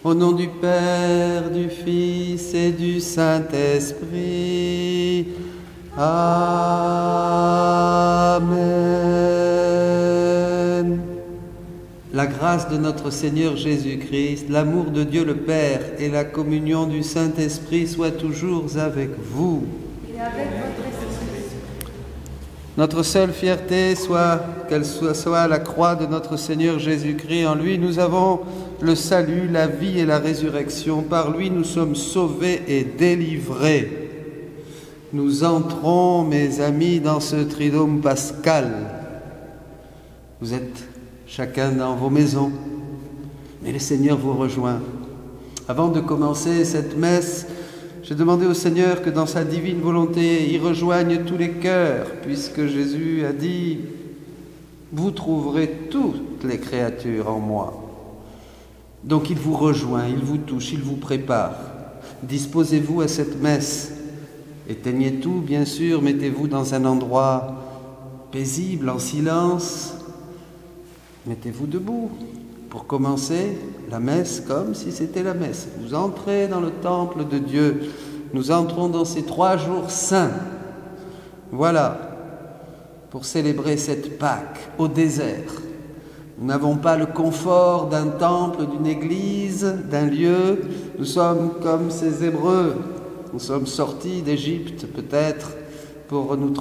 Au nom du Père, du Fils et du Saint-Esprit. Amen. La grâce de notre Seigneur Jésus-Christ, l'amour de Dieu le Père et la communion du Saint-Esprit soient toujours avec vous. Et avec votre esprit. Notre seule fierté soit qu'elle soit la croix de notre Seigneur Jésus-Christ. En lui, nous avons le salut, la vie et la résurrection. Par lui, nous sommes sauvés et délivrés. Nous entrons, mes amis, dans ce triduum pascal. Vous êtes chacun dans vos maisons, mais le Seigneur vous rejoint. Avant de commencer cette messe, j'ai demandé au Seigneur que dans sa divine volonté, il rejoigne tous les cœurs, puisque Jésus a dit « Vous trouverez toutes les créatures en moi ». Donc il vous rejoint, il vous touche, il vous prépare. Disposez-vous à cette messe. Éteignez tout, bien sûr, mettez-vous dans un endroit paisible, en silence. Mettez-vous debout pour commencer la messe comme si c'était la messe. Vous entrez dans le temple de Dieu. Nous entrons dans ces 3 jours saints. Voilà, pour célébrer cette Pâque au désert. Nous n'avons pas le confort d'un temple, d'une église, d'un lieu. Nous sommes comme ces Hébreux. Nous sommes sortis d'Égypte peut-être pour nous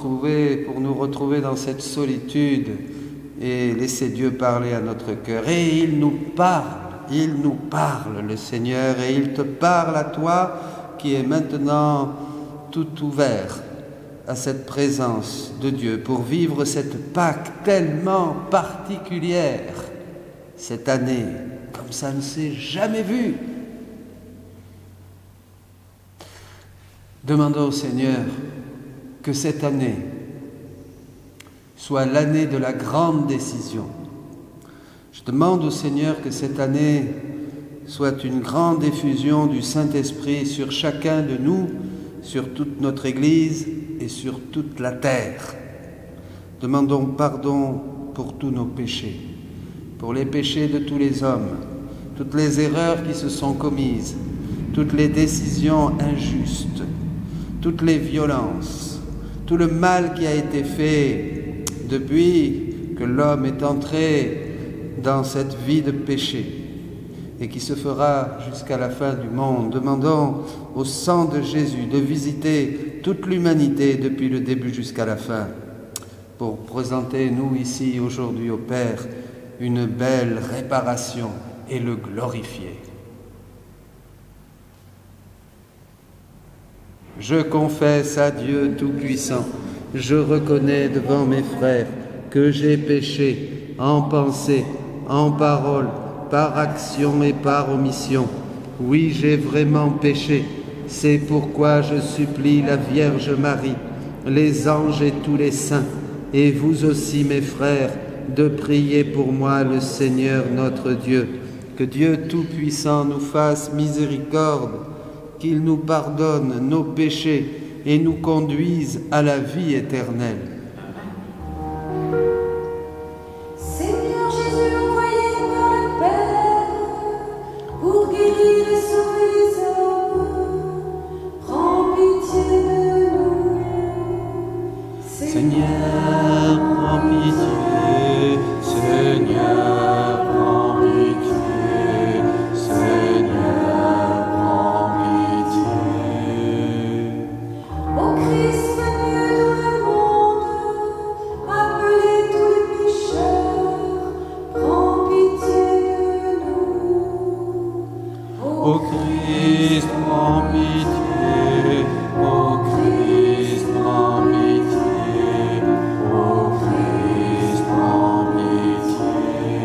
retrouver dans cette solitude et laisser Dieu parler à notre cœur. Et il nous parle, le Seigneur, et il te parle à toi qui es maintenant tout ouvert à cette présence de Dieu pour vivre cette Pâque tellement particulière cette année, comme ça ne s'est jamais vu. Demandons au Seigneur que cette année soit l'année de la grande décision. Je demande au Seigneur que cette année soit une grande effusion du Saint-Esprit sur chacun de nous, sur toute notre Église et sur toute la terre. Demandons pardon pour tous nos péchés, pour les péchés de tous les hommes, toutes les erreurs qui se sont commises, toutes les décisions injustes, toutes les violences, tout le mal qui a été fait depuis que l'homme est entré dans cette vie de péché et qui se fera jusqu'à la fin du monde. Demandons au sang de Jésus de visiter toute l'humanité depuis le début jusqu'à la fin pour présenter, nous ici aujourd'hui au Père, une belle réparation et le glorifier. Je confesse à Dieu Tout-Puissant, je reconnais devant mes frères que j'ai péché en pensée, en parole, par action et par omission. Oui, j'ai vraiment péché. C'est pourquoi je supplie la Vierge Marie, les anges et tous les saints, et vous aussi, mes frères, de prier pour moi le Seigneur notre Dieu. Que Dieu Tout-Puissant nous fasse miséricorde, qu'il nous pardonne nos péchés et nous conduise à la vie éternelle. Seigneur Jésus, envoyé par le Père pour guérir et sauver les hommes, prends pitié de nous. Seigneur, prends pitié. Seigneur, prends pitié. Seigneur, prends pitié. Ô Christ venu dans le monde, appelez tous les pécheurs, prends pitié de nous. Ô Christ, prends pitié. Ô Christ, prends pitié. Ô Christ, prends pitié.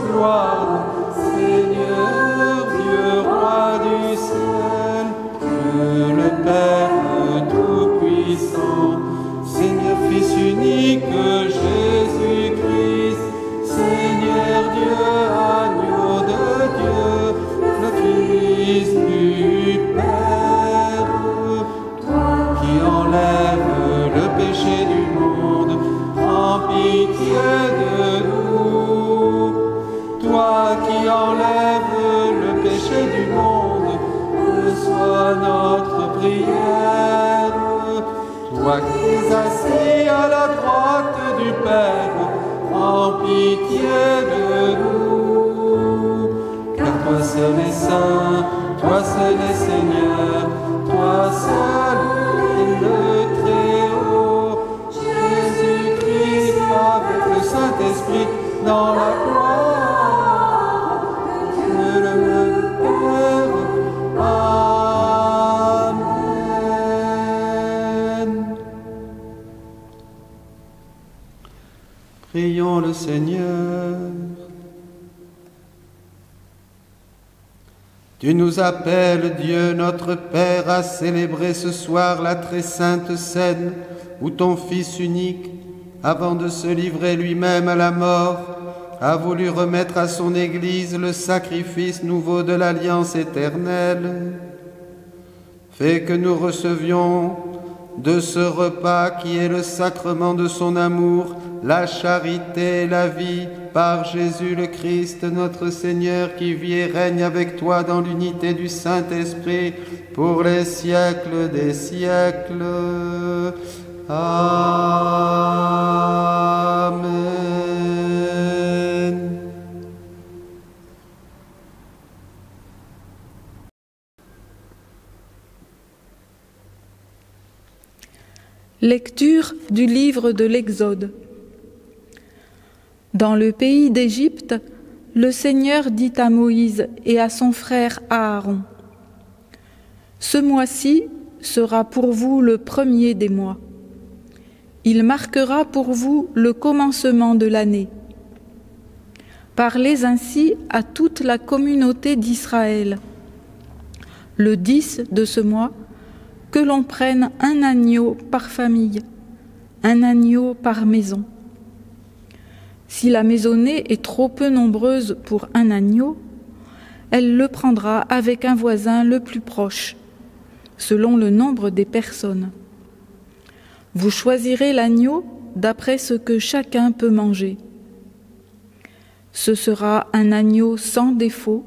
gloire, Seigneur Dieu, roi du ciel, que le Père Tout-Puissant, Seigneur Fils unique, Jésus-Christ, Seigneur Dieu, agneau de Dieu, le Fils du Père, toi qui enlèves le péché du monde, en pitié de nous. Toi qui enlèves le péché du monde, reçois notre prière. Toi qui es assis à la droite du Père, en pitié de nous. Car toi seul es saint, toi seul es Seigneur, toi seul est le Très-Haut. Jésus-Christ avec le Saint-Esprit dans la gloire de Dieu le Père. Amen. Prions le Seigneur. Tu nous appelles, Dieu notre Père, à célébrer ce soir la très sainte scène où ton Fils unique, avant de se livrer lui-même à la mort, a voulu remettre à son Église le sacrifice nouveau de l'alliance éternelle. Fais que nous recevions de ce repas qui est le sacrement de son amour, la charité et la vie, par Jésus le Christ, notre Seigneur, qui vit et règne avec toi dans l'unité du Saint-Esprit, pour les siècles des siècles. Amen. Lecture du livre de l'Exode. Dans le pays d'Égypte, le Seigneur dit à Moïse et à son frère Aaron : « Ce mois-ci sera pour vous le premier des mois. Il marquera pour vous le commencement de l'année. Parlez ainsi à toute la communauté d'Israël. Le 10 de ce mois, que l'on prenne un agneau par famille, un agneau par maison. Si la maisonnée est trop peu nombreuse pour un agneau, elle le prendra avec un voisin le plus proche, selon le nombre des personnes. Vous choisirez l'agneau d'après ce que chacun peut manger. Ce sera un agneau sans défaut,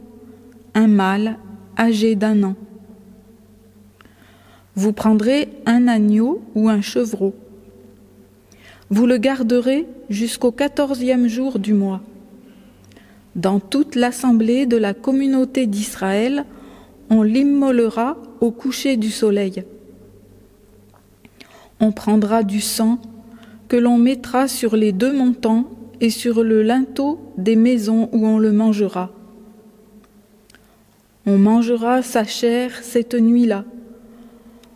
un mâle âgé d'1 an. Vous prendrez un agneau ou un chevreau. Vous le garderez jusqu'au 14e jour du mois. Dans toute l'assemblée de la communauté d'Israël, on l'immolera au coucher du soleil. On prendra du sang que l'on mettra sur les 2 montants et sur le linteau des maisons où on le mangera. On mangera sa chair cette nuit-là.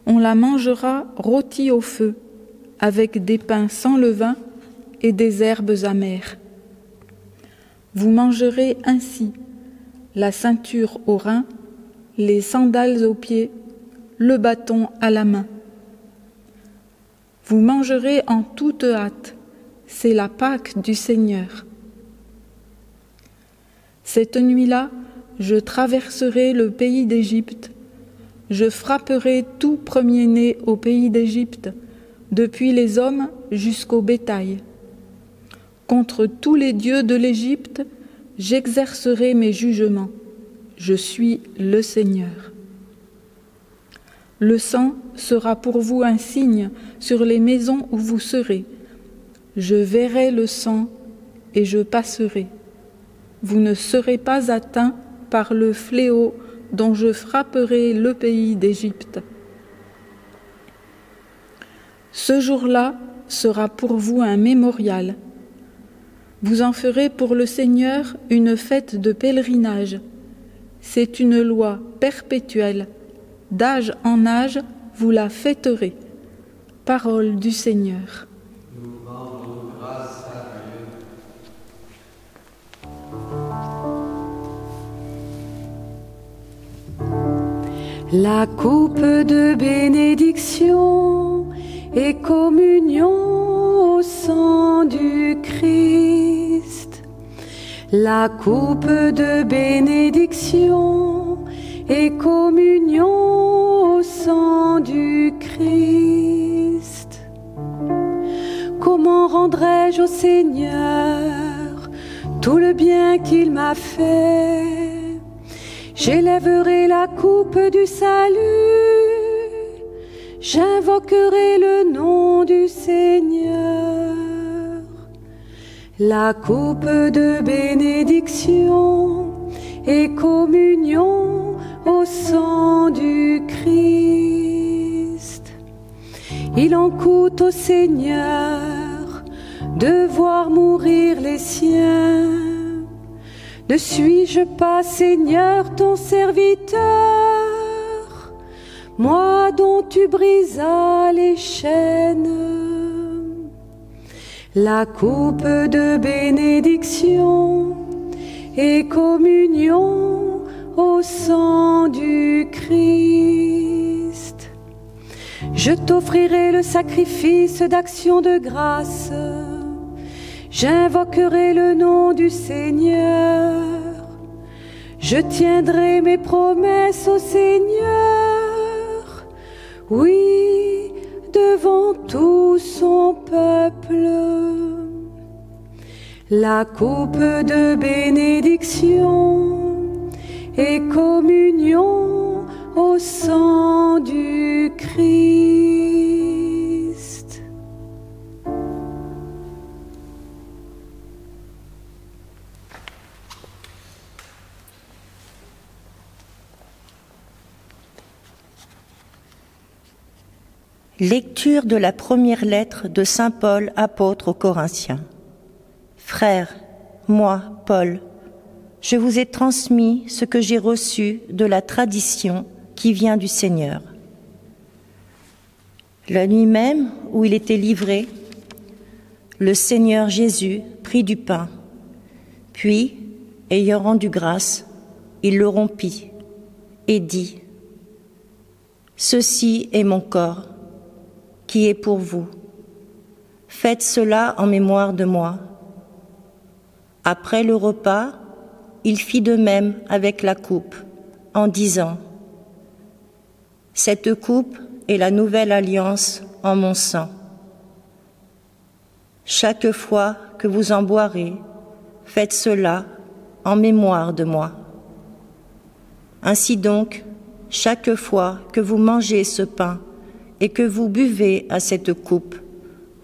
On la mangera rôtie au feu, avec des pains sans levain et des herbes amères. Vous mangerez ainsi la ceinture aux reins, les sandales aux pieds, le bâton à la main. Vous mangerez en toute hâte, c'est la Pâque du Seigneur. Cette nuit-là, je traverserai le pays d'Égypte. Je frapperai tout premier-né au pays d'Égypte, depuis les hommes jusqu'au bétail. Contre tous les dieux de l'Égypte, j'exercerai mes jugements. Je suis le Seigneur. Le sang sera pour vous un signe sur les maisons où vous serez. Je verrai le sang et je passerai. Vous ne serez pas atteints par le fléau dont je frapperai le pays d'Égypte. Ce jour-là sera pour vous un mémorial. Vous en ferez pour le Seigneur une fête de pèlerinage. C'est une loi perpétuelle. D'âge en âge, vous la fêterez. Parole du Seigneur. Nous rendons grâce à Dieu. La coupe de bénédiction et communion au sang du Christ. La coupe de bénédiction et communion au sang du Christ. Comment rendrai-je au Seigneur tout le bien qu'il m'a fait? J'élèverai la coupe du salut, j'invoquerai le nom du Seigneur. La coupe de bénédiction et communion au sang du Christ. Il en coûte au Seigneur de voir mourir les siens. Ne suis-je pas, Seigneur, ton serviteur, moi dont tu brisas les chaînes? La coupe de bénédiction et communion au sang du Christ. Je t'offrirai le sacrifice d'action de grâce. J'invoquerai le nom du Seigneur. Je tiendrai mes promesses au Seigneur. Oui, devant tout son peuple. La coupe de bénédiction et communion au sang du Christ. Lecture de la première lettre de saint Paul, apôtre aux Corinthiens. Frères, moi, Paul, je vous ai transmis ce que j'ai reçu de la tradition qui vient du Seigneur. La nuit même où il était livré, le Seigneur Jésus prit du pain, puis, ayant rendu grâce, il le rompit et dit : « Ceci est mon corps, qui est pour vous. Faites cela en mémoire de moi. » Après le repas, il fit de même avec la coupe, en disant : « Cette coupe est la nouvelle alliance en mon sang. Chaque fois que vous en boirez, faites cela en mémoire de moi. Ainsi donc, chaque fois que vous mangez ce pain et que vous buvez à cette coupe,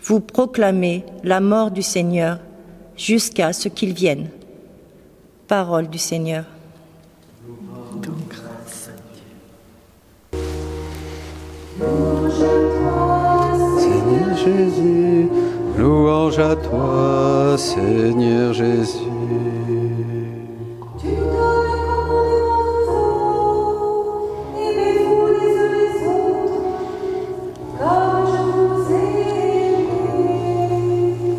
vous proclamez la mort du Seigneur jusqu'à ce qu'il vienne. » Parole du Seigneur. Seigneur Jésus, louange à toi, Seigneur Jésus. Tu donnes commandement aux autres, aimez-vous les uns les autres, comme je vous ai aimés.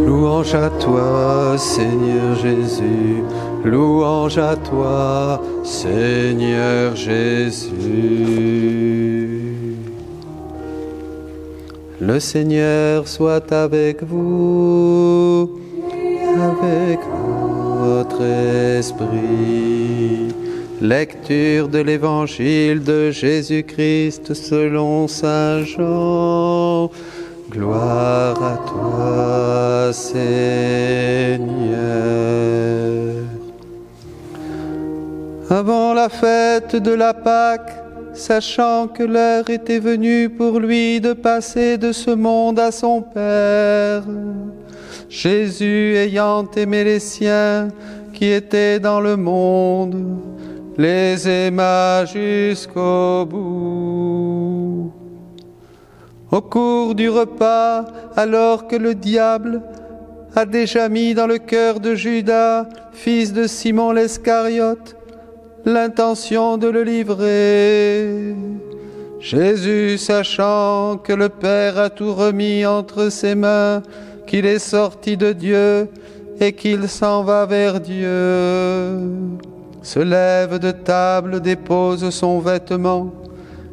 Louange à toi, Seigneur Jésus. Louange à toi, Seigneur Jésus. Le Seigneur soit avec vous, avec votre esprit. Lecture de l'Évangile de Jésus-Christ selon saint Jean. Gloire à toi, Seigneur. Avant la fête de la Pâque, sachant que l'heure était venue pour lui de passer de ce monde à son Père, Jésus, ayant aimé les siens qui étaient dans le monde, les aima jusqu'au bout. Au cours du repas, alors que le diable a déjà mis dans le cœur de Judas, fils de Simon l'Iscariote, l'intention de le livrer, Jésus, sachant que le Père a tout remis entre ses mains, qu'il est sorti de Dieu et qu'il s'en va vers Dieu, se lève de table, dépose son vêtement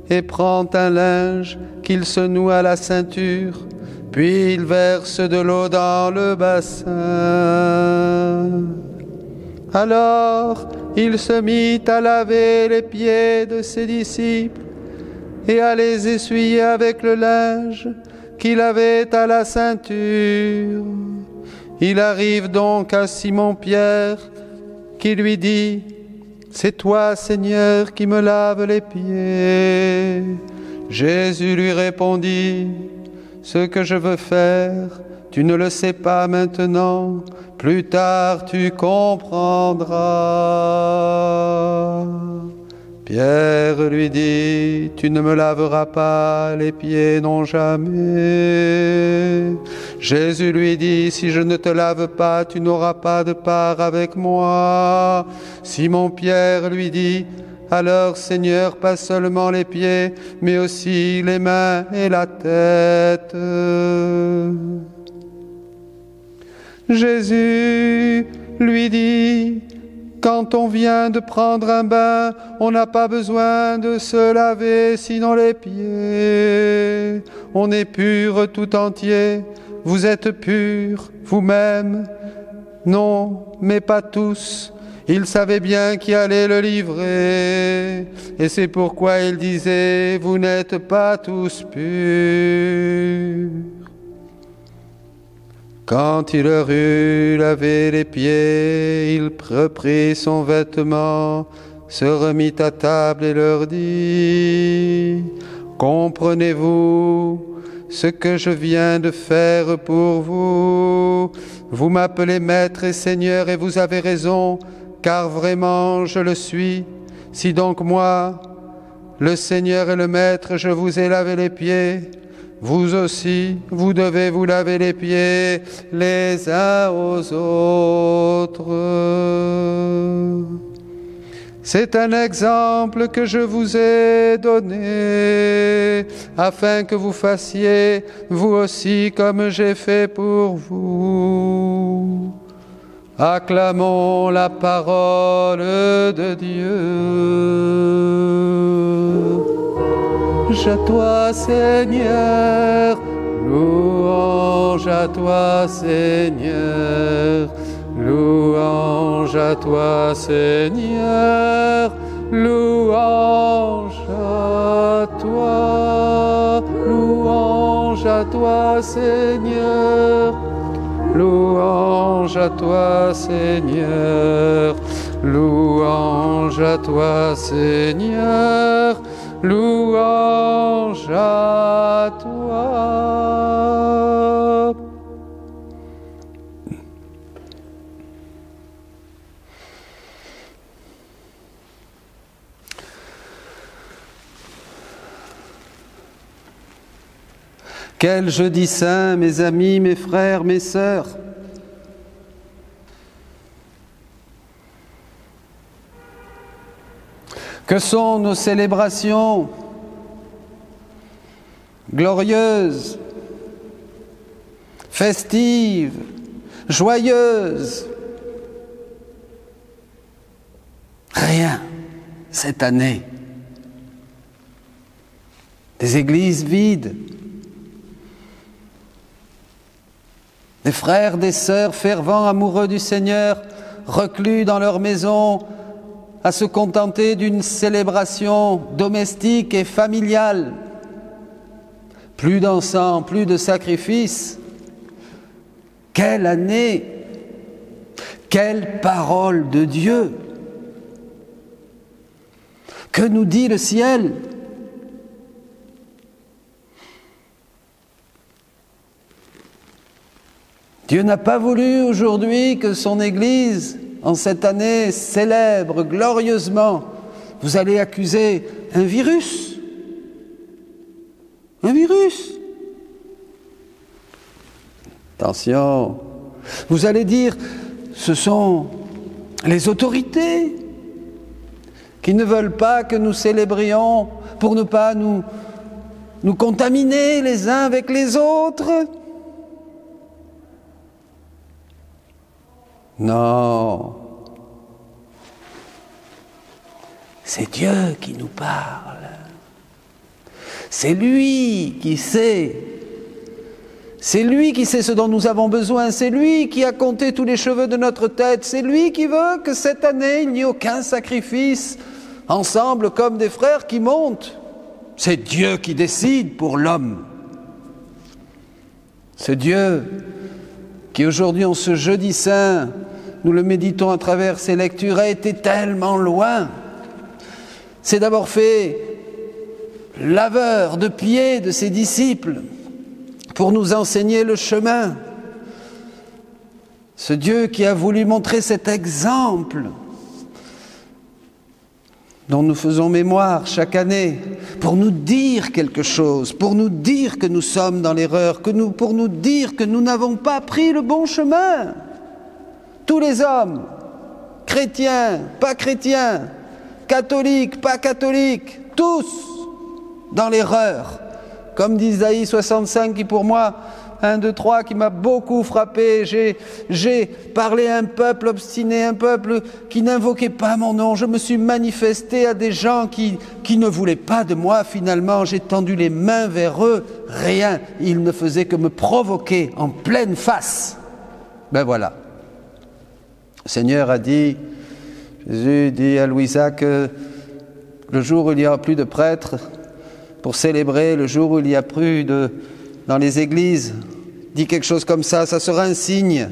et prend un linge qu'il se noue à la ceinture, puis il verse de l'eau dans le bassin. Alors il se mit à laver les pieds de ses disciples et à les essuyer avec le linge qu'il avait à la ceinture. Il arrive donc à Simon-Pierre qui lui dit: « C'est toi, Seigneur, qui me laves les pieds. » Jésus lui répondit: « Ce que je veux faire, tu ne le sais pas maintenant, plus tard tu comprendras. » Pierre lui dit: « Tu ne me laveras pas les pieds, non jamais. » Jésus lui dit: « Si je ne te lave pas, tu n'auras pas de part avec moi. » Simon-Pierre lui dit: « Alors, Seigneur, pas seulement les pieds, mais aussi les mains et la tête. » Jésus lui dit: « Quand on vient de prendre un bain, on n'a pas besoin de se laver sinon les pieds. On est pur tout entier. Vous êtes purs vous-même. » Non, mais pas tous. Il savait bien qui allait le livrer. Et c'est pourquoi il disait: « Vous n'êtes pas tous purs. » Quand il leur eut lavé les pieds, il reprit son vêtement, se remit à table et leur dit: « Comprenez-vous ce que je viens de faire pour vous? Vous m'appelez Maître et Seigneur et vous avez raison, car vraiment je le suis. Si donc moi, le Seigneur et le Maître, je vous ai lavé les pieds, vous aussi, vous devez vous laver les pieds les uns aux autres. C'est un exemple que je vous ai donné, afin que vous fassiez, vous aussi, comme j'ai fait pour vous. » Acclamons la parole de Dieu. Louange à toi, Seigneur, louange à toi, Seigneur, louange à toi, Seigneur, louange à toi, louange à toi, Seigneur, louange à toi, Seigneur, louange à toi, Seigneur, louange à toi. Quel jeudi saint, mes amis, mes frères, mes sœurs! Que sont nos célébrations glorieuses, festives, joyeuses? Rien cette année. Des églises vides, des frères, des sœurs fervents, amoureux du Seigneur, reclus dans leur maison, à se contenter d'une célébration domestique et familiale. Plus d'encens, plus de sacrifices. Quelle année! Quelle parole de Dieu! Que nous dit le ciel? Dieu n'a pas voulu aujourd'hui que son Église, en cette année, célèbre glorieusement. Vous allez accuser un virus. Un virus. Attention. Vous allez dire, ce sont les autorités qui ne veulent pas que nous célébrions pour ne pas nous contaminer les uns avec les autres. Non. C'est Dieu qui nous parle. C'est lui qui sait. C'est lui qui sait ce dont nous avons besoin. C'est lui qui a compté tous les cheveux de notre tête. C'est lui qui veut que cette année, il n'y ait aucun sacrifice ensemble comme des frères qui montent. C'est Dieu qui décide pour l'homme. Ce Dieu qui aujourd'hui, en ce jeudi saint, nous le méditons à travers ces lectures, a été tellement loin. C'est d'abord fait laveur de pieds de ses disciples pour nous enseigner le chemin. Ce Dieu qui a voulu montrer cet exemple dont nous faisons mémoire chaque année, pour nous dire quelque chose, pour nous dire que nous sommes dans l'erreur, pour nous dire que nous n'avons pas pris le bon chemin. Tous les hommes, chrétiens, pas chrétiens, catholiques, pas catholiques, tous dans l'erreur. Comme dit Isaïe 65 qui pour moi, 1, 2, 3, qui m'a beaucoup frappé. J'ai parlé à un peuple obstiné, un peuple qui n'invoquait pas mon nom. Je me suis manifesté à des gens qui ne voulaient pas de moi finalement. J'ai tendu les mains vers eux, rien. Ils ne faisaient que me provoquer en pleine face. Ben voilà. Le Seigneur a dit, Jésus dit à Louisa que le jour où il n'y aura plus de prêtres pour célébrer, le jour où il n'y a plus dans les églises, dit quelque chose comme ça, ça sera un signe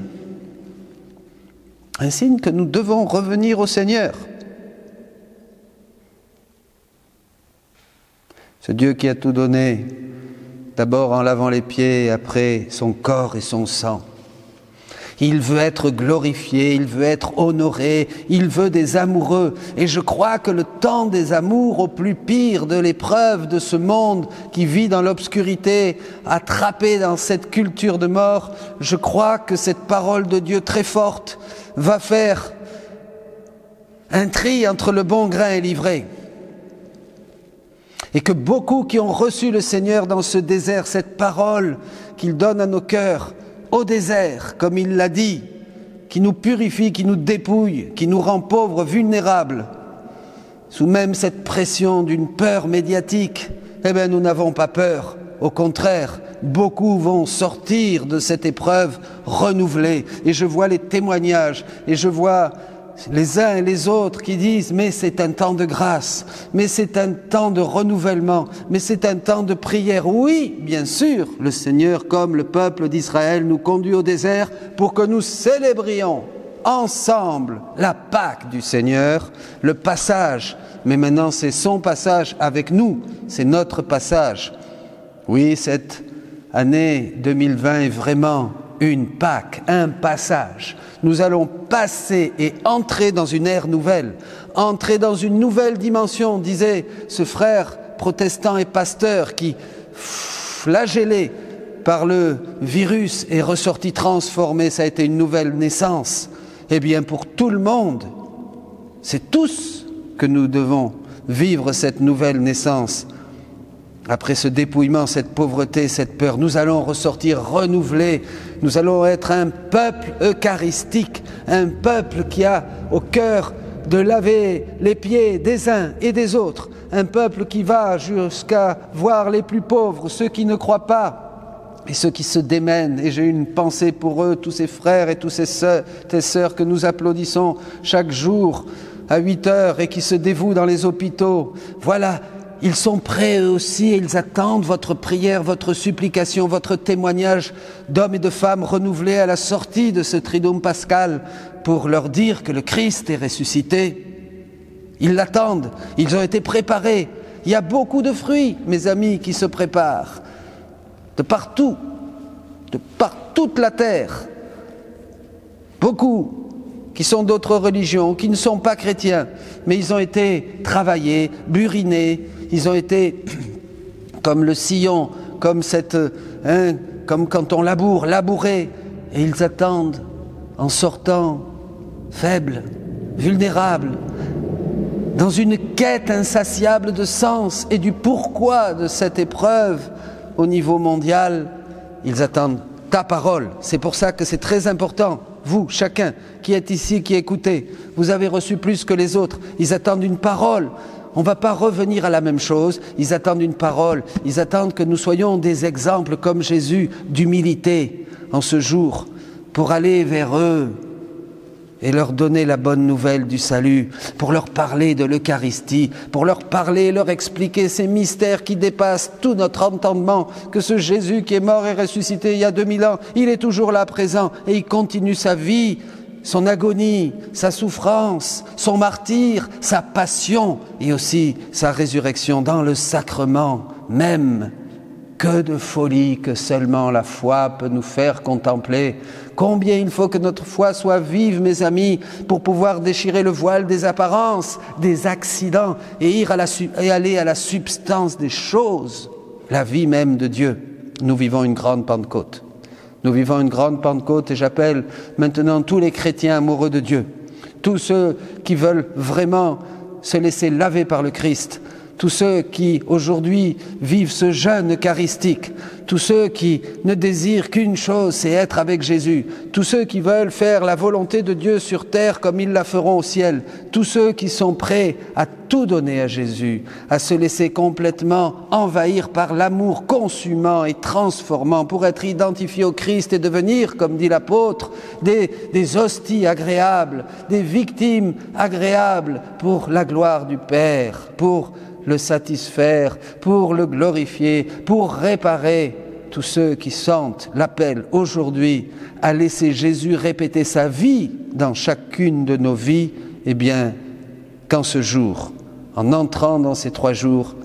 que nous devons revenir au Seigneur. Ce Dieu qui a tout donné, d'abord en lavant les pieds, et après son corps et son sang. Il veut être glorifié, il veut être honoré, il veut des amoureux. Et je crois que le temps des amours au plus pire de l'épreuve de ce monde qui vit dans l'obscurité, attrapé dans cette culture de mort, je crois que cette parole de Dieu très forte va faire un tri entre le bon grain et l'ivraie. Et que beaucoup qui ont reçu le Seigneur dans ce désert, cette parole qu'il donne à nos cœurs, au désert, comme il l'a dit, qui nous purifie, qui nous dépouille, qui nous rend pauvres, vulnérables, sous même cette pression d'une peur médiatique, eh bien nous n'avons pas peur. Au contraire, beaucoup vont sortir de cette épreuve renouvelée. Et je vois les témoignages, et je vois les uns et les autres qui disent « mais c'est un temps de grâce, mais c'est un temps de renouvellement, mais c'est un temps de prière ». Oui, bien sûr, le Seigneur, comme le peuple d'Israël, nous conduit au désert pour que nous célébrions ensemble la Pâque du Seigneur, le passage. Mais maintenant, c'est son passage avec nous, c'est notre passage. Oui, cette année 2020 est vraiment une Pâque, un passage. Nous allons passer et entrer dans une ère nouvelle, entrer dans une nouvelle dimension, disait ce frère protestant et pasteur qui, flagellé par le virus, est ressorti transformé, ça a été une nouvelle naissance. Eh bien, pour tout le monde, c'est tous que nous devons vivre cette nouvelle naissance. Après ce dépouillement, cette pauvreté, cette peur, nous allons ressortir renouvelés. Nous allons être un peuple eucharistique, un peuple qui a au cœur de laver les pieds des uns et des autres, un peuple qui va jusqu'à voir les plus pauvres, ceux qui ne croient pas et ceux qui se démènent. Et j'ai une pensée pour eux, tous ces frères et toutes ces sœurs que nous applaudissons chaque jour à 8 heures et qui se dévouent dans les hôpitaux. Voilà. Ils sont prêts eux aussi et ils attendent votre prière, votre supplication, votre témoignage d'hommes et de femmes renouvelés à la sortie de ce Triduum pascal pour leur dire que le Christ est ressuscité. Ils l'attendent, ils ont été préparés. Il y a beaucoup de fruits, mes amis, qui se préparent de partout, de par toute la terre. Beaucoup qui sont d'autres religions, qui ne sont pas chrétiens, mais ils ont été travaillés, burinés, ils ont été comme le sillon, comme comme quand on laboure, labourés, et ils attendent en sortant faibles, vulnérables, dans une quête insatiable de sens et du pourquoi de cette épreuve au niveau mondial. Ils attendent ta parole. C'est pour ça que c'est très important vous, chacun qui êtes ici, qui écoutez, vous avez reçu plus que les autres. Ils attendent une parole. On ne va pas revenir à la même chose. Ils attendent une parole. Ils attendent que nous soyons des exemples comme Jésus d'humilité en ce jour pour aller vers eux et leur donner la bonne nouvelle du salut, pour leur parler de l'Eucharistie, pour leur parler, leur expliquer ces mystères qui dépassent tout notre entendement, que ce Jésus qui est mort et ressuscité il y a 2000 ans, il est toujours là présent et il continue sa vie, son agonie, sa souffrance, son martyre, sa passion et aussi sa résurrection dans le sacrement même. Que de folie que seulement la foi peut nous faire contempler. Combien il faut que notre foi soit vive, mes amis, pour pouvoir déchirer le voile des apparences, des accidents et aller à la substance des choses, la vie même de Dieu. Nous vivons une grande Pentecôte. Nous vivons une grande Pentecôte et j'appelle maintenant tous les chrétiens amoureux de Dieu, tous ceux qui veulent vraiment se laisser laver par le Christ, tous ceux qui aujourd'hui vivent ce jeûne eucharistique, tous ceux qui ne désirent qu'une chose, c'est être avec Jésus, tous ceux qui veulent faire la volonté de Dieu sur terre comme ils la feront au ciel, tous ceux qui sont prêts à tout donner à Jésus, à se laisser complètement envahir par l'amour consumant et transformant pour être identifiés au Christ et devenir, comme dit l'apôtre, des hosties agréables, des victimes agréables pour la gloire du Père, pour le satisfaire, pour le glorifier, pour réparer tous ceux qui sentent l'appel aujourd'hui à laisser Jésus répéter sa vie dans chacune de nos vies, eh bien, qu'en ce jour, en entrant dans ces 3 jours,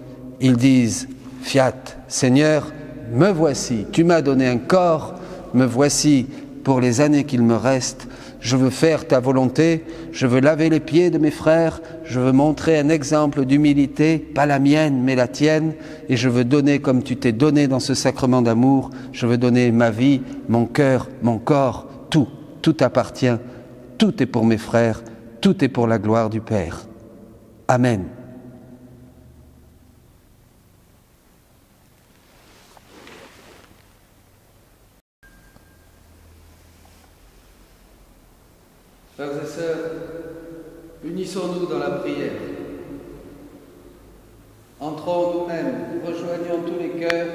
ils disent « Fiat, Seigneur, me voici, tu m'as donné un corps, me voici pour les années qu'il me reste, je veux faire ta volonté, je veux laver les pieds de mes frères, je veux montrer un exemple d'humilité, pas la mienne mais la tienne, et je veux donner comme tu t'es donné dans ce sacrement d'amour, je veux donner ma vie, mon cœur, mon corps, tout appartient, tout est pour mes frères, tout est pour la gloire du Père. Amen. Frères et sœurs, unissons-nous dans la prière. Entrons nous-mêmes, rejoignons tous les cœurs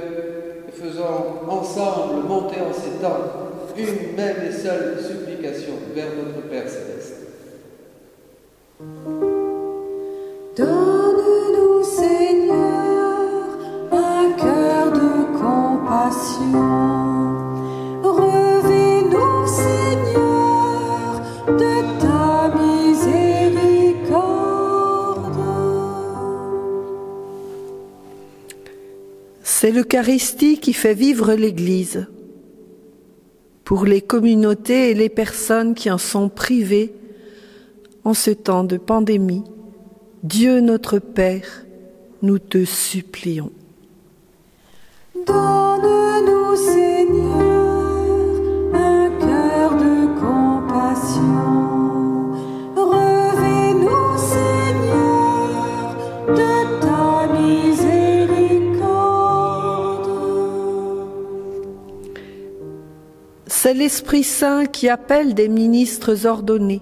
et faisons ensemble monter en ces temps une même et seule supplication vers notre Père Céleste. Donne-nous, Seigneur, un cœur de compassion. Revêt-nous, Seigneur, de ta miséricorde. C'est l'Eucharistie qui fait vivre l'Église. Pour les communautés et les personnes qui en sont privées en ce temps de pandémie, Dieu notre Père, nous te supplions. Donne-nous, Seigneur, un cœur de compassion. Revêt-nous, Seigneur, de ta miséricorde. C'est l'Esprit Saint qui appelle des ministres ordonnés.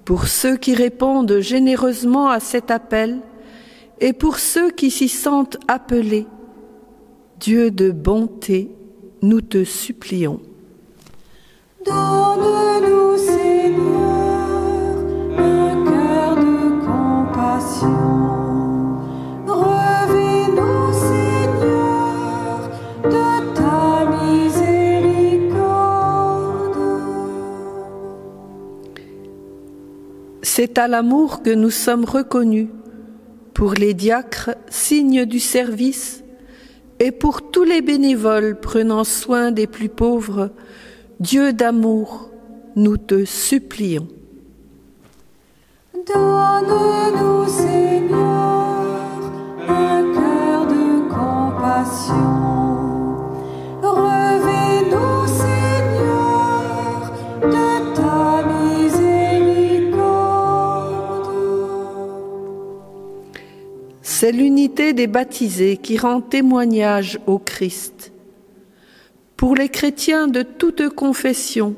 Pour ceux qui répondent généreusement à cet appel et pour ceux qui s'y sentent appelés, Dieu de bonté, nous te supplions. Donne-nous, Seigneur, un cœur de compassion. Revêt-nous, Seigneur, de ta miséricorde. C'est à l'amour que nous sommes reconnus, pour les diacres, signes du service, et pour tous les bénévoles prenant soin des plus pauvres, Dieu d'amour, nous te supplions. Donne-nous, Seigneur, un cœur de compassion. Revêt-nous, Seigneur, de ta miséricorde. C'est l'unité des baptisés qui rend témoignage au Christ. Pour les chrétiens de toute confession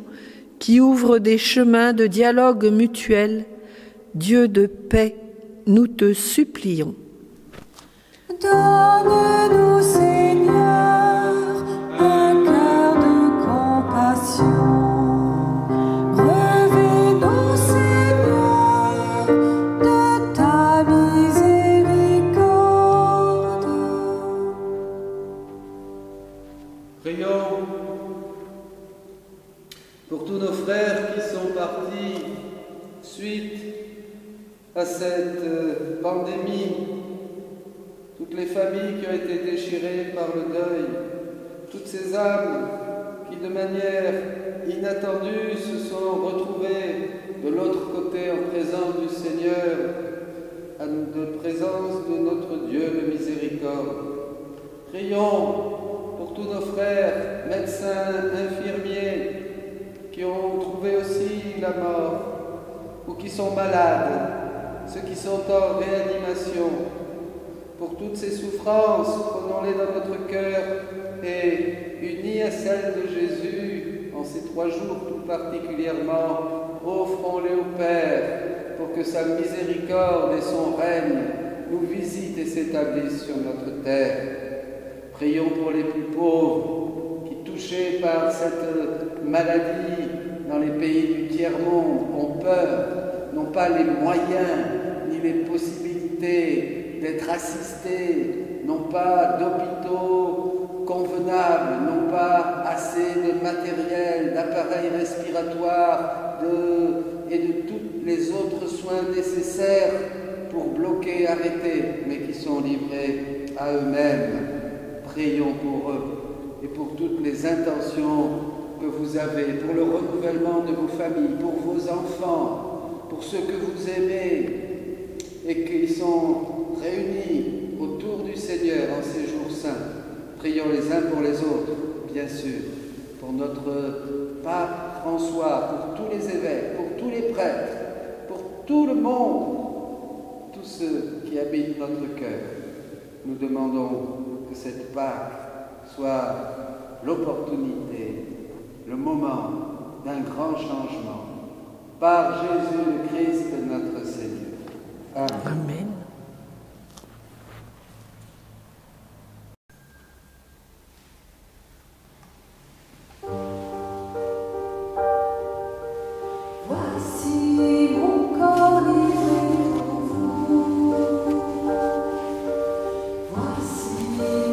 qui ouvre des chemins de dialogue mutuel, Dieu de paix, nous te supplions. Donne-nous, Seigneur, un cœur de compassion. Revêt-nous, Seigneur, de ta miséricorde. Prions pour tous nos frères qui sont partis suite à cette pandémie, toutes les familles qui ont été déchirées par le deuil, toutes ces âmes qui de manière inattendue se sont retrouvées de l'autre côté en présence du Seigneur, en présence de notre Dieu de miséricorde. Prions pour tous nos frères, médecins, infirmiers, qui ont trouvé aussi la mort, ou qui sont malades, ceux qui sont en réanimation. Pour toutes ces souffrances, prenons-les dans notre cœur et, unis à celles de Jésus, en ces 3 jours tout particulièrement, offrons-les au Père pour que sa miséricorde et son règne nous visitent et s'établissent sur notre terre. Prions pour les plus pauvres qui, touchés par cette maladie dans les pays du tiers-monde, ont peur, n'ont pas les moyens ni les possibilités d'être assistés, n'ont pas d'hôpitaux convenables, n'ont pas assez de matériel, d'appareils respiratoires et de tous les autres soins nécessaires pour bloquer, arrêter, mais qui sont livrés à eux-mêmes. Prions pour eux et pour toutes les intentions que vous avez, pour le renouvellement de vos familles, pour vos enfants, pour ceux que vous aimez et qui sont réunis autour du Seigneur en ces jours saints. Prions les uns pour les autres, bien sûr, pour notre pape François, pour tous les évêques, pour tous les prêtres, pour tout le monde, tous ceux qui habitent notre cœur. Nous demandons que cette Pâque soit l'opportunité, le moment d'un grand changement. Par Jésus le Christ, notre Seigneur. Amen. Amen. Voici mon corps livré pour vous. Voici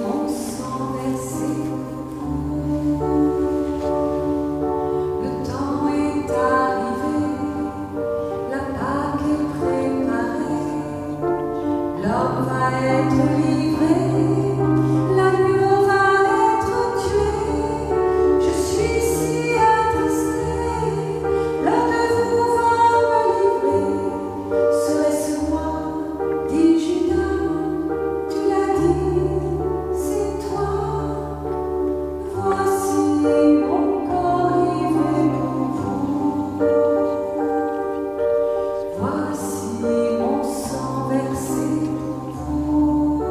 mon sang versé pour vous. Le temps est arrivé, la Pâque est préparée. L'homme va être livré, l'agneau va être tué. Je suis si attristée, l'un de vous va me livrer. Serait-ce moi, dit Judas, tu l'as dit, c'est toi. Voici mon corps livré pour vous. Voici mon sang versé pour vous.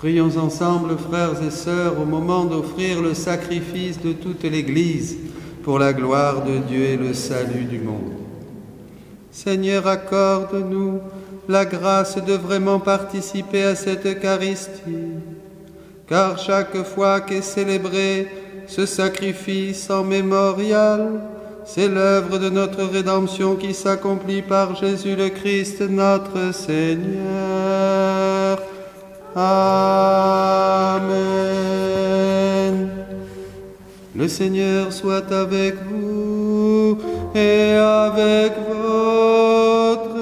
Prions ensemble, frères et sœurs, au moment d'offrir le sacrifice de toute l'Église pour la gloire de Dieu et le salut du monde. Seigneur, accorde-nous la grâce de vraiment participer à cette Eucharistie, car chaque fois qu'est célébré ce sacrifice en mémorial, c'est l'œuvre de notre rédemption qui s'accomplit par Jésus le Christ, notre Seigneur. Amen. Le Seigneur soit avec vous et avec votre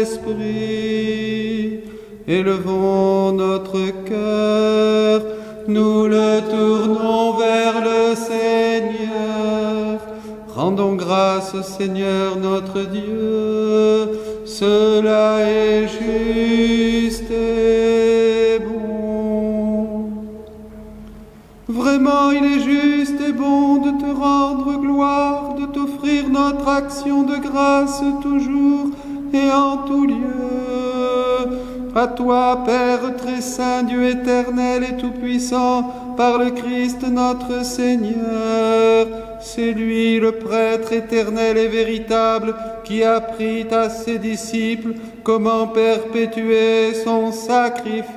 esprit. Élevons notre cœur, nous le tournons vers le Seigneur. Rendons grâce au Seigneur notre Dieu, cela est juste et bon. Vraiment, il est juste et bon de te rendre gloire, de t'offrir notre action de grâce toujours et en tout lieu. À toi, Père très saint, Dieu éternel et tout-puissant, par le Christ notre Seigneur. C'est lui, le prêtre éternel et véritable, qui apprit à ses disciples comment perpétuer son sacrifice.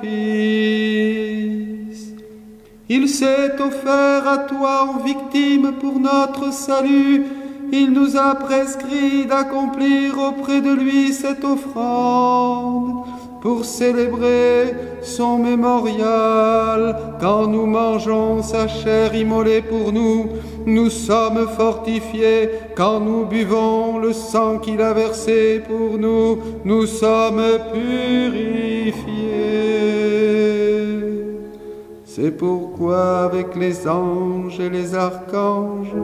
Il s'est offert à toi en victime pour notre salut. Il nous a prescrit d'accomplir auprès de lui cette offrande pour célébrer son mémorial. Quand nous mangeons sa chair immolée pour nous, nous sommes fortifiés. Quand nous buvons le sang qu'il a versé pour nous, nous sommes purifiés. C'est pourquoi avec les anges et les archanges,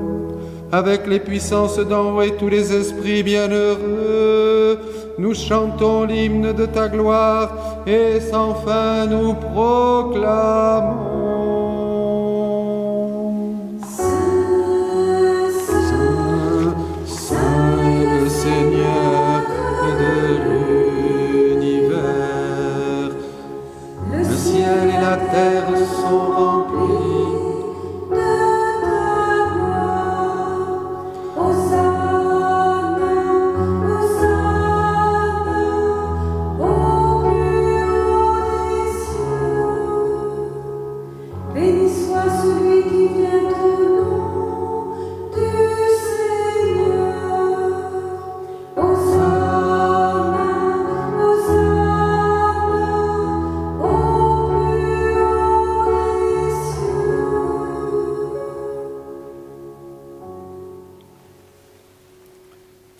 avec les puissances d'en haut et tous les esprits bienheureux, nous chantons l'hymne de ta gloire et sans fin nous proclamons. Saint, Saint, Saint est le Seigneur de l'univers. Le ciel et la terre sont remplis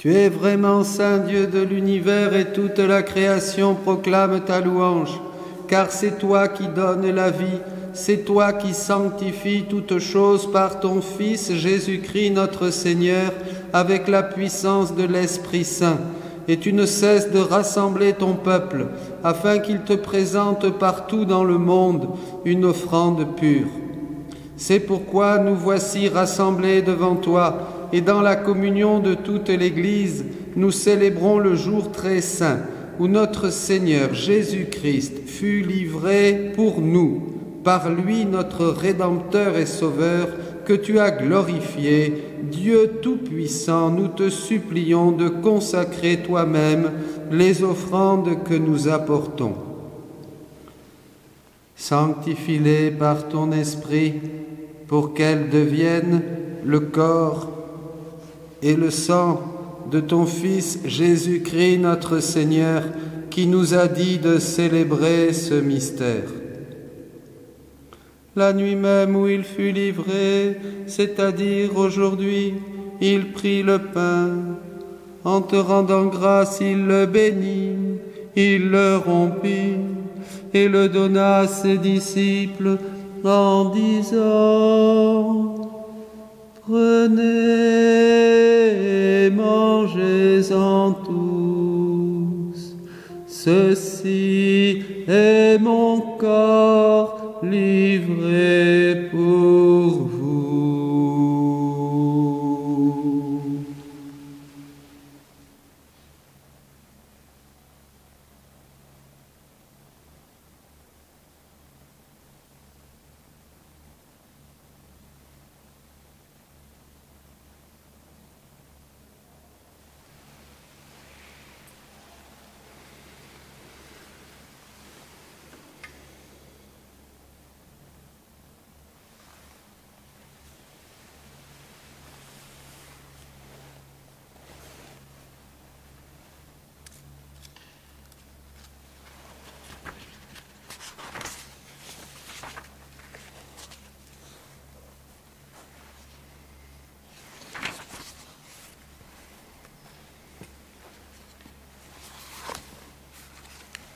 Tu es vraiment Saint Dieu de l'univers et toute la création proclame ta louange, car c'est toi qui donnes la vie, c'est toi qui sanctifies toutes choses par ton Fils Jésus-Christ notre Seigneur, avec la puissance de l'Esprit Saint. Et tu ne cesses de rassembler ton peuple, afin qu'il te présente partout dans le monde une offrande pure. C'est pourquoi nous voici rassemblés devant toi, et dans la communion de toute l'Église, nous célébrons le jour très saint où notre Seigneur Jésus-Christ fut livré pour nous, par lui notre Rédempteur et Sauveur, que tu as glorifié. Dieu Tout-Puissant, nous te supplions de consacrer toi-même les offrandes que nous apportons. Sanctifie-les par ton Esprit, pour qu'elles deviennent le corps et le sang de ton Fils Jésus-Christ notre Seigneur, qui nous a dit de célébrer ce mystère. La nuit même où il fut livré, c'est-à-dire aujourd'hui, il prit le pain. En te rendant grâce, il le bénit, il le rompit et le donna à ses disciples en disant: Prenez et mangez-en tous. Ceci est mon corps livré pour vous.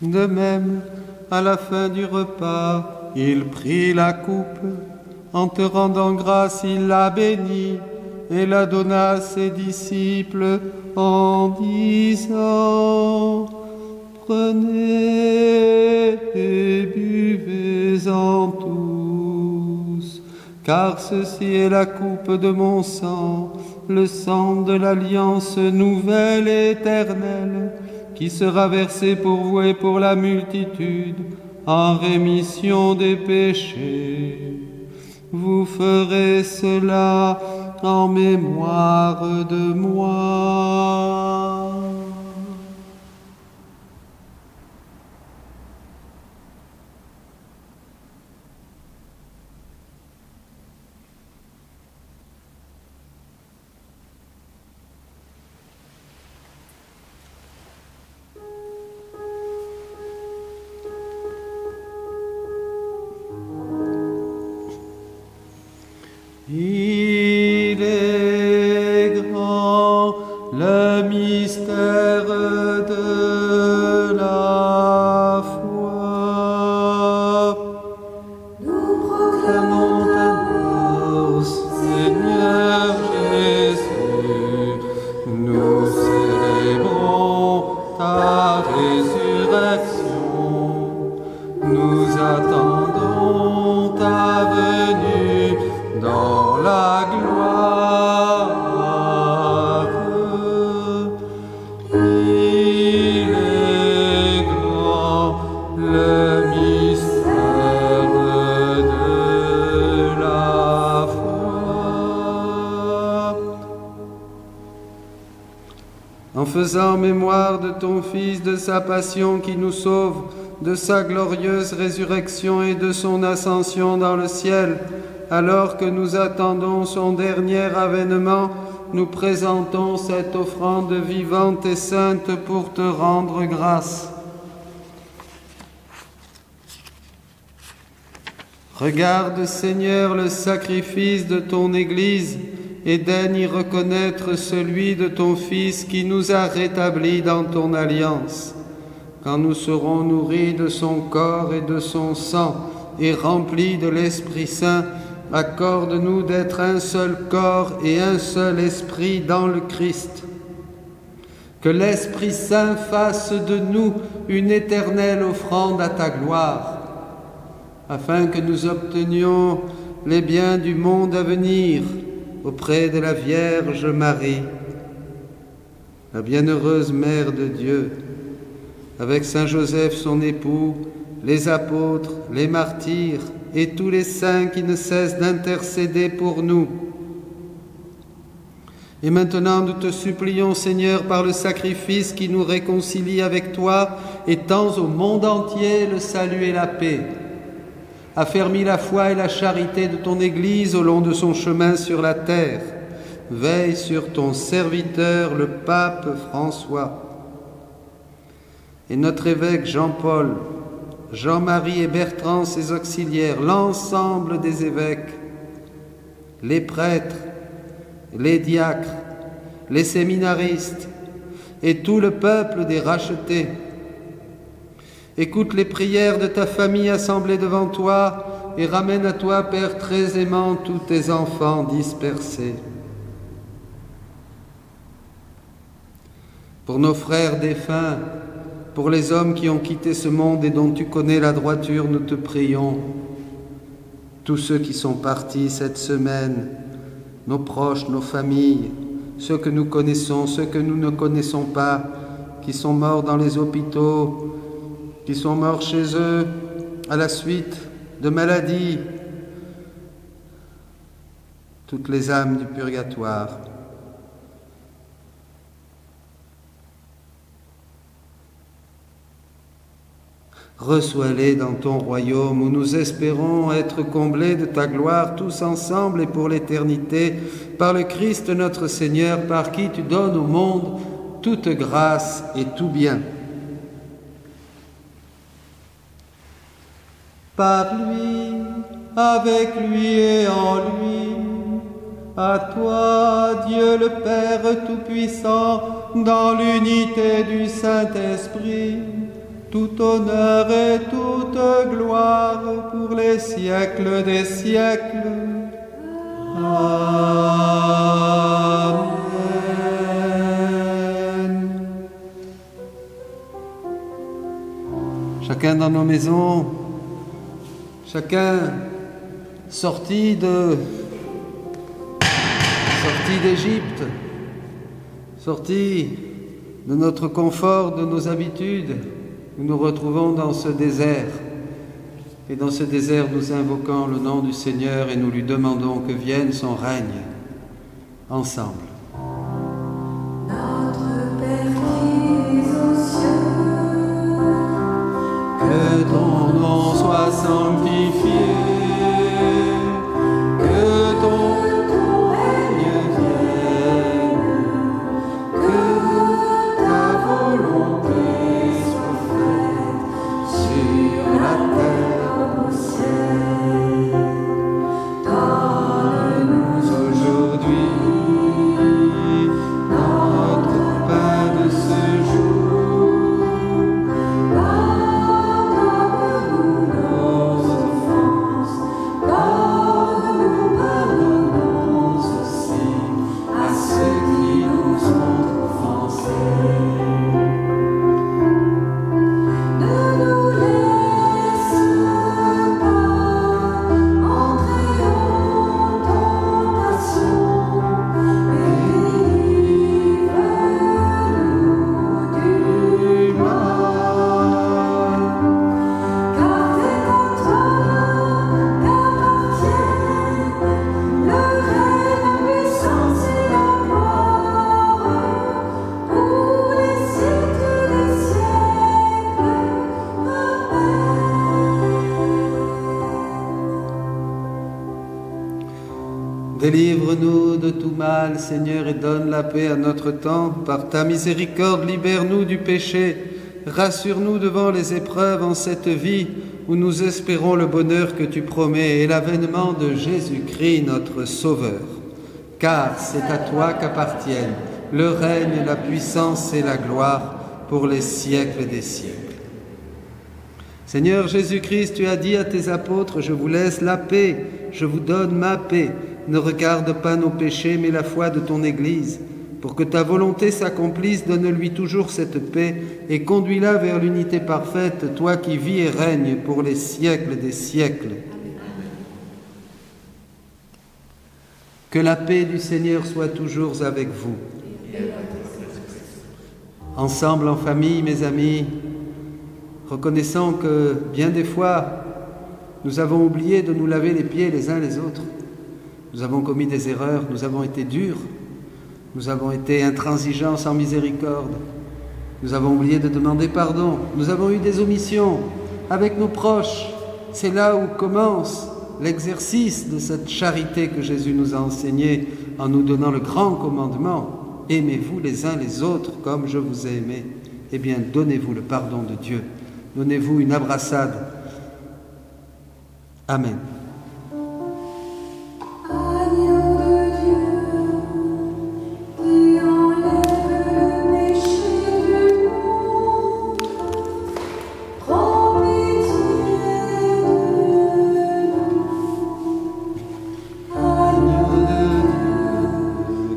De même, à la fin du repas, il prit la coupe. En te rendant grâce, il la bénit et la donna à ses disciples en disant: Prenez et buvez-en tous, car ceci est la coupe de mon sang, le sang de l'alliance nouvelle et éternelle, qui sera versé pour vous et pour la multitude en rémission des péchés. Vous ferez cela en mémoire de moi. Il est grand le mystère de la foi. Nous proclamons ta mort, Seigneur Jésus, nous célébrons ta résurrection, nous attendons ta venue dans la gloire. Il est grand le mystère de la foi. En faisant mémoire de ton Fils, de sa passion qui nous sauve, de sa glorieuse résurrection et de son ascension dans le ciel, alors que nous attendons son dernier avènement, nous présentons cette offrande vivante et sainte pour te rendre grâce. Regarde, Seigneur, le sacrifice de ton Église et daigne y reconnaître celui de ton Fils qui nous a rétablis dans ton alliance. Quand nous serons nourris de son corps et de son sang et remplis de l'Esprit Saint, accorde-nous d'être un seul corps et un seul esprit dans le Christ. Que l'Esprit Saint fasse de nous une éternelle offrande à ta gloire, afin que nous obtenions les biens du monde à venir auprès de la Vierge Marie, la bienheureuse Mère de Dieu, avec Saint Joseph son époux, les apôtres, les martyrs et tous les saints qui ne cessent d'intercéder pour nous. Et maintenant nous te supplions, Seigneur, par le sacrifice qui nous réconcilie avec toi, étends au monde entier le salut et la paix. Affermis la foi et la charité de ton Église au long de son chemin sur la terre. Veille sur ton serviteur, le pape François, et notre évêque Jean-Paul, Jean-Marie et Bertrand, ses auxiliaires, l'ensemble des évêques, les prêtres, les diacres, les séminaristes et tout le peuple des rachetés. Écoute les prières de ta famille assemblée devant toi et ramène à toi, Père très aimant, tous tes enfants dispersés. Pour nos frères défunts, pour les hommes qui ont quitté ce monde et dont tu connais la droiture, nous te prions. Tous ceux qui sont partis cette semaine, nos proches, nos familles, ceux que nous connaissons, ceux que nous ne connaissons pas, qui sont morts dans les hôpitaux, qui sont morts chez eux à la suite de maladies, toutes les âmes du purgatoire. Reçois-les dans ton royaume où nous espérons être comblés de ta gloire tous ensemble et pour l'éternité, par le Christ notre Seigneur, par qui tu donnes au monde toute grâce et tout bien. Par lui, avec lui et en lui, à toi, Dieu le Père Tout-Puissant, dans l'unité du Saint-Esprit, tout honneur et toute gloire pour les siècles des siècles. Amen. Chacun dans nos maisons, chacun sorti d'Égypte, sorti de notre confort, de nos habitudes, nous nous retrouvons dans ce désert. Et dans ce désert, nous invoquons le nom du Seigneur et nous lui demandons que vienne son règne ensemble. Notre Père qui es aux cieux, Que ton nom soit sanctifié, que ton règne vienne, que ta volonté soit faite sur la terre au ciel. Donne-nous aujourd'hui notre pain de ce jour. Pardonne-nous nos offenses, comme nous pardonnons aussi à ceux qui nous ont offensés. ne nous laisse pas entrer en tentation, mais délivre-nous du mal. Car c'est à toi qu'appartiennent le règne, la puissance et la gloire pour les siècles des siècles. Délivre-nous de tout mal, Seigneur, et donne la paix à notre temps. Par ta miséricorde, libère-nous du péché. Rassure-nous devant les épreuves en cette vie où nous espérons le bonheur que tu promets et l'avènement de Jésus-Christ, notre Sauveur. Car c'est à toi qu'appartiennent le règne, la puissance et la gloire pour les siècles des siècles. Seigneur Jésus-Christ, tu as dit à tes apôtres, je vous laisse la paix, je vous donne ma paix. Ne regarde pas nos péchés, mais la foi de ton Église. Pour que ta volonté s'accomplisse, donne-lui toujours cette paix et conduis-la vers l'unité parfaite, toi qui vis et règnes pour les siècles des siècles. Que la paix du Seigneur soit toujours avec vous. Ensemble, en famille, mes amis, reconnaissons que bien des fois, nous avons oublié de nous laver les pieds les uns les autres. Nous avons commis des erreurs, nous avons été durs, nous avons été intransigeants sans miséricorde, nous avons oublié de demander pardon, nous avons eu des omissions avec nos proches. C'est là où commence l'exercice de cette charité que Jésus nous a enseignée en nous donnant le grand commandement. Aimez-vous les uns les autres comme je vous ai aimé. Eh bien, donnez-vous le pardon de Dieu. Donnez-vous une abraçade. Amen. Agneau de Dieu, qui enlève le péché du monde, prends pitié de nous. Agneau de Dieu,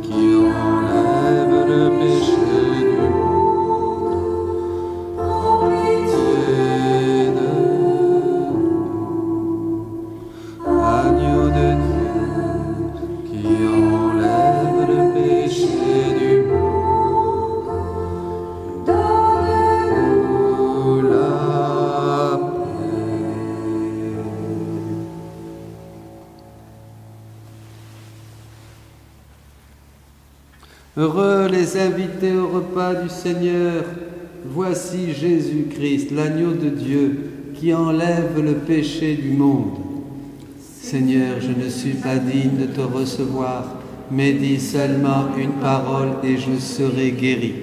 qui enlève le péché du monde, prends pitié de Agneau de Dieu, qui enlève le péché du monde, donne-nous la paix. Heureux les invités au repas du Seigneur. Voici Jésus-Christ, l'agneau de Dieu, qui enlève le péché du monde. Seigneur, je ne suis pas digne de te recevoir, mais dis seulement une parole et je serai guéri.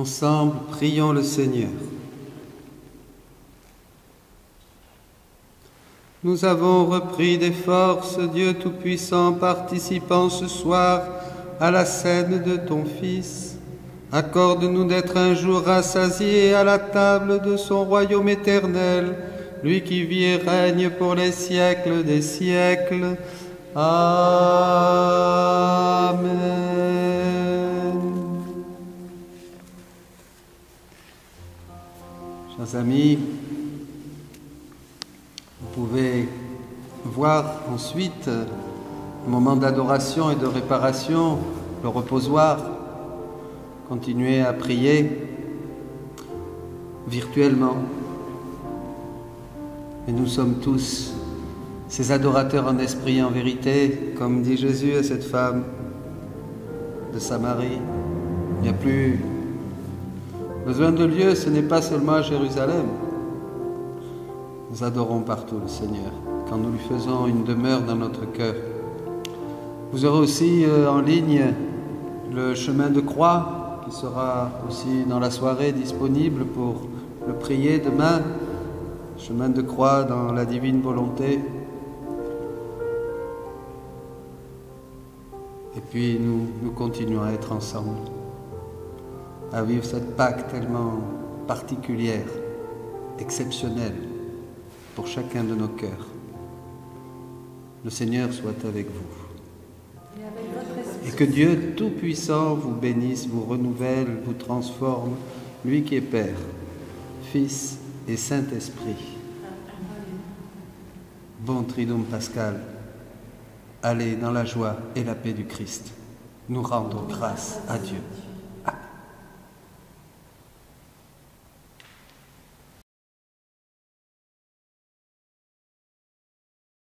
Ensemble, prions le Seigneur. Nous avons repris des forces, Dieu Tout-Puissant, participant ce soir à la scène de ton Fils. Accorde-nous d'être un jour rassasiés à la table de son royaume éternel, lui qui vit et règne pour les siècles des siècles. Amen. Chers amis, vous pouvez voir ensuite un moment d'adoration et de réparation, le reposoir. Continuez à prier virtuellement. Et nous sommes tous ces adorateurs en esprit et en vérité, comme dit Jésus à cette femme de Samarie. Il n'y a plus besoin de lieu, ce n'est pas seulement à Jérusalem. Nous adorons partout le Seigneur, quand nous lui faisons une demeure dans notre cœur. Vous aurez aussi en ligne le chemin de croix, qui sera aussi dans la soirée disponible pour le prier demain. Chemin de croix dans la divine volonté. Et puis nous continuons à être ensemble, à vivre cette Pâque tellement particulière, exceptionnelle, pour chacun de nos cœurs. Le Seigneur soit avec vous. Et que Dieu Tout-Puissant vous bénisse, vous renouvelle, vous transforme, lui qui est Père, Fils et Saint-Esprit. Bon Triduum Pascal, allez dans la joie et la paix du Christ. Nous rendons grâce à Dieu.